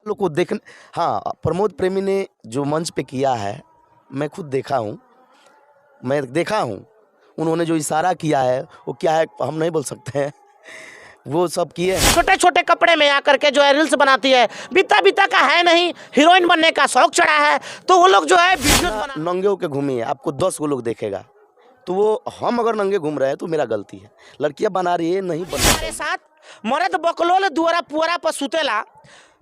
लोग को देख हाँ, प्रमोद प्रेमी ने जो मंच पे किया है, मैं खुद देखा हूँ। उन्होंने जो इशारा किया है, वो क्या है हम नहीं बोल सकते हैं। वो सब किए हैं। छोटे छोटे कपड़े में आकर के जो है रील्स बनाती है, बीता बीता का है नहीं, हीरोइन बनने का शौक चढ़ा है, तो वो लोग जो है वीडियोस बना नंगे होके घूमिए, आपको 10 गो लोग देखेगा। तो वो हम अगर नंगे घूम रहे हैं तो मेरा गलती है। लड़कियां बना रही है, नहीं बनना हमारे चाहिए। साथ मरद बकलोल दुआरा पुअरा पर सुतेला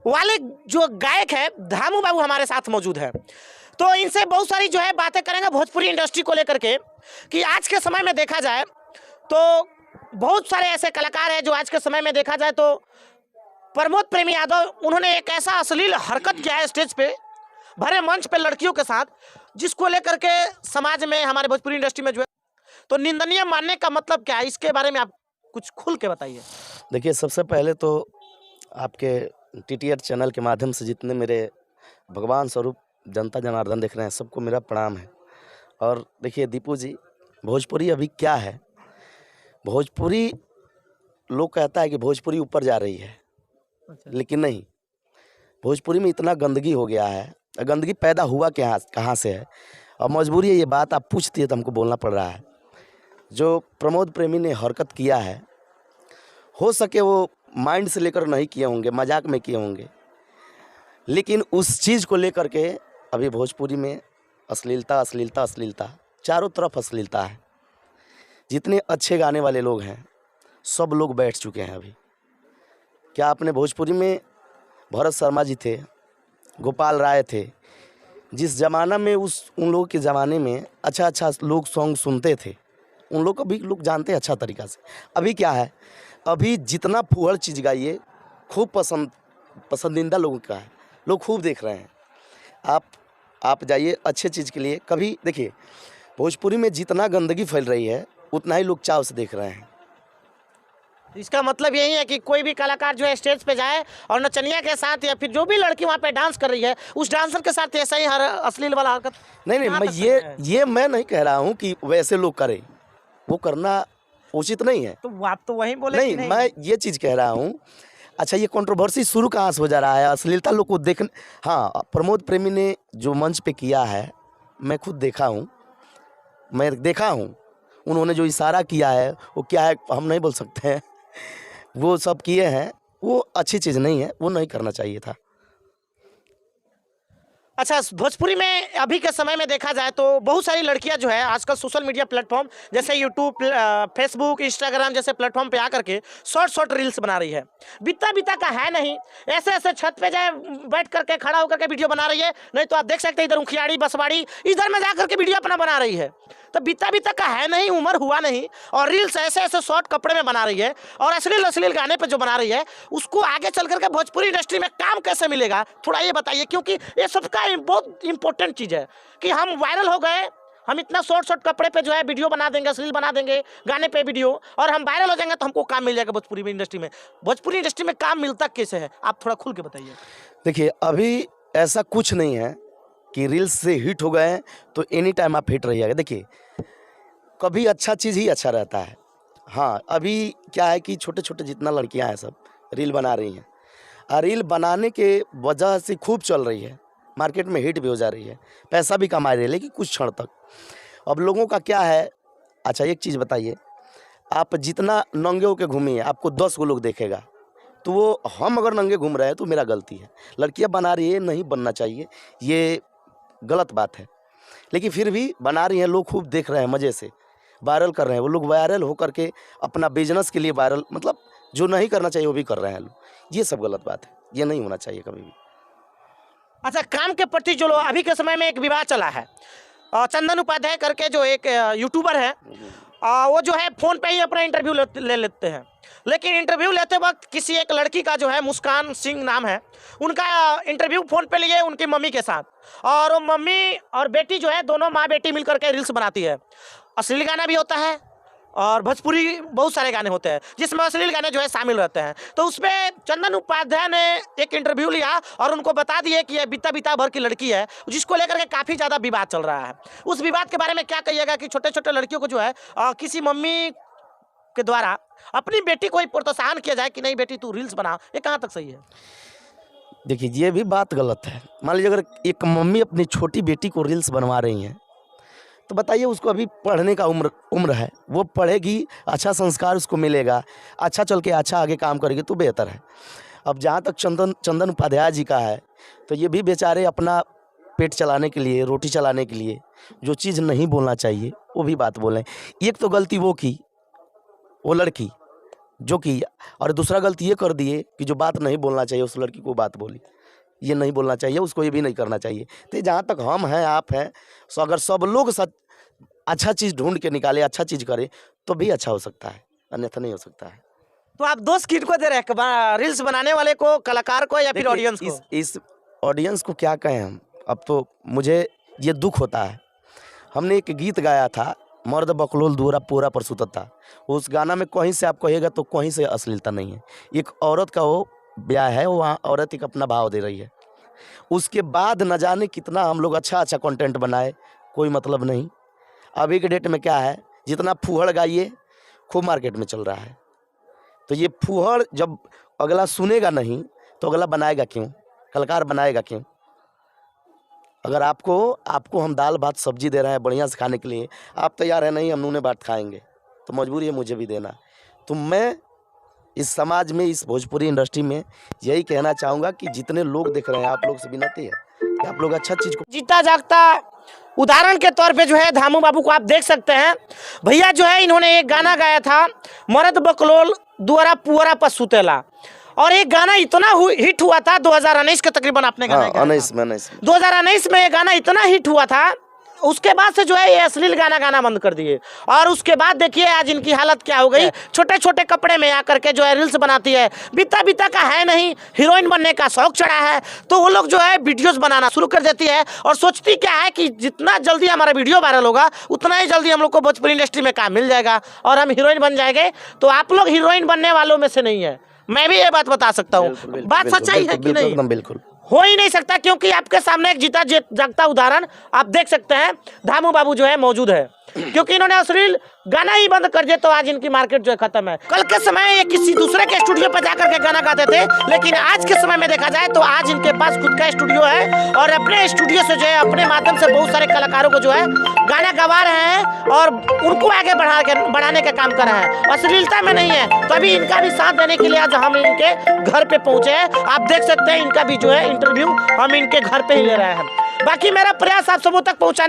वाले जो गायक है धामू बाबू हमारे साथ मौजूद है। तो इनसे बहुत सारी जो है बातें करेंगे भोजपुरी इंडस्ट्री को लेकर के, कि आज के समय में देखा जाए तो बहुत सारे ऐसे कलाकार हैं जो आज के समय में देखा जाए तो प्रमोद प्रेमी यादव, उन्होंने एक ऐसा अश्लील हरकत किया है स्टेज पे, भरे मंच पे लड़कियों के साथ, जिसको लेकर के समाज में हमारे भोजपुरी इंडस्ट्री में जो है तो निंदनीय मानने का मतलब क्या है, इसके बारे में आप कुछ खुल के बताइए। देखिए, सबसे पहले तो आपके टीटीआर चैनल के माध्यम से जितने मेरे भगवान स्वरूप जनता जनार्दन देख रहे हैं, सबको मेरा प्रणाम है। और देखिए दीपू जी, भोजपुरी अभी क्या है, भोजपुरी लोग कहता है कि भोजपुरी ऊपर जा रही है, लेकिन नहीं। भोजपुरी में इतना गंदगी हो गया है, गंदगी पैदा हुआ क्या कहाँ से है, और मजबूरी है, ये बात आप पूछती है तो हमको बोलना पड़ रहा है। जो प्रमोद प्रेमी ने हरकत किया है, हो सके वो माइंड से लेकर नहीं किए होंगे, मजाक में किए होंगे, लेकिन उस चीज़ को लेकर के अभी भोजपुरी में अश्लीलता अश्लीलता अश्लीलता, चारों तरफ अश्लीलता है। जितने अच्छे गाने वाले लोग हैं, सब लोग बैठ चुके हैं अभी। क्या आपने भोजपुरी में भरत शर्मा जी थे, गोपाल राय थे, जिस ज़माना में उन लोगों के ज़माने में अच्छा लोग सॉन्ग सुनते थे, उन लोग को भी लोग जानते हैं अच्छा तरीक़ा से। अभी क्या है, अभी जितना फूहड़ चीज़ गाइए खूब पसंदीदा लोगों का है, लोग खूब देख रहे हैं। आप जाइए अच्छे चीज़ के लिए। कभी देखिए, भोजपुरी में जितना गंदगी फैल रही है, उतना ही लोग चाव से देख रहे हैं। इसका मतलब यही है कि कोई भी कलाकार जो है स्टेज पे जाए और नचनिया के साथ या फिर जो भी लड़की वहाँ पे डांस कर रही है उस डांसर के साथ ऐसा ही हर अश्लील वाला हरकत नहीं, मैं ये मैं नहीं कह रहा हूँ कि वैसे लोग करें, वो करना उचित नहीं है। तो आप तो वही बोले नहीं, मैं ये चीज़ कह रहा हूँ। अच्छा, ये कंट्रोवर्सी शुरू कहाँ से हो जा रहा है, अश्लीलता लोग को देख हाँ, प्रमोद प्रेमी ने जो मंच पे किया है, मैं खुद देखा हूँ। उन्होंने जो इशारा किया है, वो क्या है हम नहीं बोल सकते हैं। वो सब किए हैं, वो अच्छी चीज़ नहीं है, वो नहीं करना चाहिए था। अच्छा, भोजपुरी में अभी के समय में देखा जाए तो बहुत सारी लड़कियां जो है आजकल सोशल मीडिया प्लेटफॉर्म जैसे यूट्यूब, फेसबुक, इंस्टाग्राम जैसे प्लेटफॉर्म पे आकर के शॉर्ट रील्स बना रही है। बीता बीता का है नहीं, ऐसे ऐसे छत पे जाए बैठ करके खड़ा होकर के वीडियो बना रही है, नहीं तो आप देख सकते हैं इधर उखियाड़ी बसवाड़ी इधर में जाकर के वीडियो अपना बना रही है। तो बीता बीता का है नहीं, उम्र हुआ नहीं, और रील्स ऐसे ऐसे शॉर्ट कपड़े में बना रही है और अश्लील गाने पे जो बना रही है, उसको आगे चल करके भोजपुरी इंडस्ट्री में काम कैसे मिलेगा, थोड़ा ये बताइए। क्योंकि ये सबका बहुत इंपॉर्टेंट चीज़ है कि हम वायरल हो गए, हम इतना शॉर्ट कपड़े पे जो है वीडियो बना देंगे, अश्लील बना देंगे गाने पे वीडियो, और हम वायरल हो जाएंगे तो हमको काम मिल जाएगा भोजपुरी इंडस्ट्री में। भोजपुरी इंडस्ट्री में काम मिलता कैसे है, आप थोड़ा खुल के बताइए। देखिए, अभी ऐसा कुछ नहीं है कि रील्स से हिट हो गए तो एनी टाइम आप हिट रहिएगा। देखिए, कभी अच्छा चीज़ ही अच्छा रहता है। हाँ, अभी क्या है कि छोटे छोटे जितना लड़कियां हैं सब रील बना रही हैं, और रील बनाने के वजह से खूब चल रही है, मार्केट में हिट भी हो जा रही है, पैसा भी कमा रही है, लेकिन कुछ क्षण तक। अब लोगों का क्या है, अच्छा एक चीज़ बताइए, आप जितना नंगे होके घूमिए, आपको 10 गो लोग देखेगा। तो वो हम अगर नंगे घूम रहे हैं तो मेरा गलती है। लड़कियां बना रही है, नहीं बनना चाहिए, ये गलत बात है, लेकिन फिर भी बना रही हैं, लोग खूब देख रहे हैं, मज़े से वायरल कर रहे हैं। वो लोग वायरल होकर के अपना बिजनेस के लिए वायरल, मतलब जो नहीं करना चाहिए वो भी कर रहे हैं लोग। ये सब गलत बात है, ये नहीं होना चाहिए कभी भी। अच्छा, काम के प्रति जो अभी के समय में एक विवाद चला है, चंदन उपाध्याय करके जो एक यूट्यूबर है, वो जो है फ़ोन पे ही अपना इंटरव्यू ले लेते हैं, लेकिन इंटरव्यू लेते वक्त किसी एक लड़की का जो है मुस्कान सिंह नाम है, उनका इंटरव्यू फ़ोन पे लिए उनकी मम्मी के साथ, और वो मम्मी और बेटी जो है दोनों माँ बेटी मिल करके रील्स बनाती है। अश्लील गाना भी होता है और भोजपुरी बहुत सारे गाने होते हैं जिसमें अश्लील गाने जो है शामिल रहते हैं। तो उसमें चंदन उपाध्याय ने एक इंटरव्यू लिया और उनको बता दिए कि ये बीता बीता भर की लड़की है, जिसको लेकर के काफ़ी ज़्यादा विवाद चल रहा है। उस विवाद के बारे में क्या कहिएगा कि छोटे छोटे लड़कियों को जो है किसी मम्मी के द्वारा अपनी बेटी को ही प्रोत्साहन किया जाए कि नहीं बेटी तू रील्स बना, ये कहाँ तक सही है? देखिए ये भी बात गलत है। मान लीजिए अगर एक मम्मी अपनी छोटी बेटी को रील्स बनवा रही हैं, तो बताइए उसको अभी पढ़ने का उम्र है, वो पढ़ेगी, अच्छा संस्कार उसको मिलेगा, अच्छा चल के अच्छा आगे काम करेगी तो बेहतर है। अब जहाँ तक चंदन उपाध्याय जी का है, तो ये भी बेचारे अपना पेट चलाने के लिए, रोटी चलाने के लिए जो चीज़ नहीं बोलना चाहिए वो भी बात बोलें। एक तो गलती वो की, वो लड़की जो की, और दूसरा गलती ये कर दिए कि जो बात नहीं बोलना चाहिए उस लड़की को बात बोली। ये नहीं बोलना चाहिए उसको, ये भी नहीं करना चाहिए। तो जहाँ तक हम हैं, आप हैं, सो अगर सब लोग सच अच्छा चीज़ ढूंढ के निकाले, अच्छा चीज़ करे तो भी अच्छा हो सकता है, अन्यथा नहीं हो सकता है। तो आप दोस्त किनको दे रहे हैं, रील्स बनाने वाले को, कलाकार को, या फिर देखिए, ऑडियंस को? इस ऑडियंस को क्या कहें हम। अब तो मुझे ये दुख होता है। हमने एक गीत गाया था, मर्द बकलोल दूरा पूरा पर सुतता। उस गाना में कहीं से आप कहिएगा तो कहीं से अश्लीलता नहीं है। एक औरत का वो ब्याह है, वहाँ औरत एक अपना भाव दे रही है। उसके बाद न जाने कितना हम लोग अच्छा अच्छा कंटेंट बनाए, कोई मतलब नहीं। अभी के डेट में क्या है, जितना फूहड़ गाइए खूब मार्केट में चल रहा है। तो ये फूहड़ जब अगला सुनेगा नहीं तो अगला बनाएगा क्यों, कलाकार बनाएगा क्यों? अगर आपको हम दाल भात सब्जी दे रहे हैं बढ़िया से खाने के लिए, आप तैयार है नहीं हम नूने भात खाएंगे, तो मजबूरी है मुझे भी देना। तो मैं इस समाज में, इस भोजपुरी इंडस्ट्री में यही कहना चाहूँगा कि जितने लोग देख रहे हैं, आप लोग से विनती है कि आप लोग अच्छा चीज़ को जीता जागता उदाहरण के तौर पे जो है धामू बाबू को आप देख सकते हैं। भैया जो है इन्होंने एक गाना गाया था, मर्द बकलोल दुआरा पुअरा पर सुतेला, और एक गाना इतना हिट हुआ था 2019 के तकरीबन आपने गाना गाया था। 2019 में ये गाना इतना हिट हुआ था, उसके बाद से जो है ये अश्लील गाना गाना बंद कर दिए। और उसके बाद देखिए आज इनकी हालत क्या हो गई, छोटे छोटे कपड़े में आकर के जो है रील्स बनाती है। बीता का है नहीं, हीरोइन बनने का शौक चढ़ा है, तो वो लोग जो है वीडियोस बनाना शुरू कर देती है और सोचती क्या है कि जितना जल्दी हमारा वीडियो वायरल होगा उतना ही जल्दी हम लोग को भोजपुरी इंडस्ट्री में काम मिल जाएगा और हम हीरोइन बन जाएंगे। तो आप लोग हीरोइन बनने वालों में से नहीं है, मैं भी ये बात बता सकता हूँ। बात सच्चाई है कि नहीं? बिल्कुल हो ही नहीं सकता, क्योंकि आपके सामने एक जीता जागता उदाहरण आप देख सकते हैं, धामू बाबू जो है मौजूद है। क्योंकि इन्होंने अश्लील गाना ही बंद कर दिया तो आज इनकी मार्केट जो है खत्म है। कल के समय ये किसी दूसरे के स्टूडियो पर जाकर के गाना गाते थे, लेकिन आज के समय में देखा जाए तो आज इनके पास खुद का स्टूडियो है और अपने स्टूडियो से जो है अपने माध्यम से बहुत सारे कलाकारों को जो है गाना गवा रहे हैं और उनको आगे बढ़ाने का काम कर रहे हैं। अश्लीलता में नहीं है, तो अभी इनका भी साथ देने के लिए आज हम इनके घर पे पहुंचे हैं। आप देख सकते हैं इनका भी जो है इंटरव्यू हम इनके घर पे ही ले रहे हैं। बाकी मेरा प्रयास आप सबों तक पहुंचाने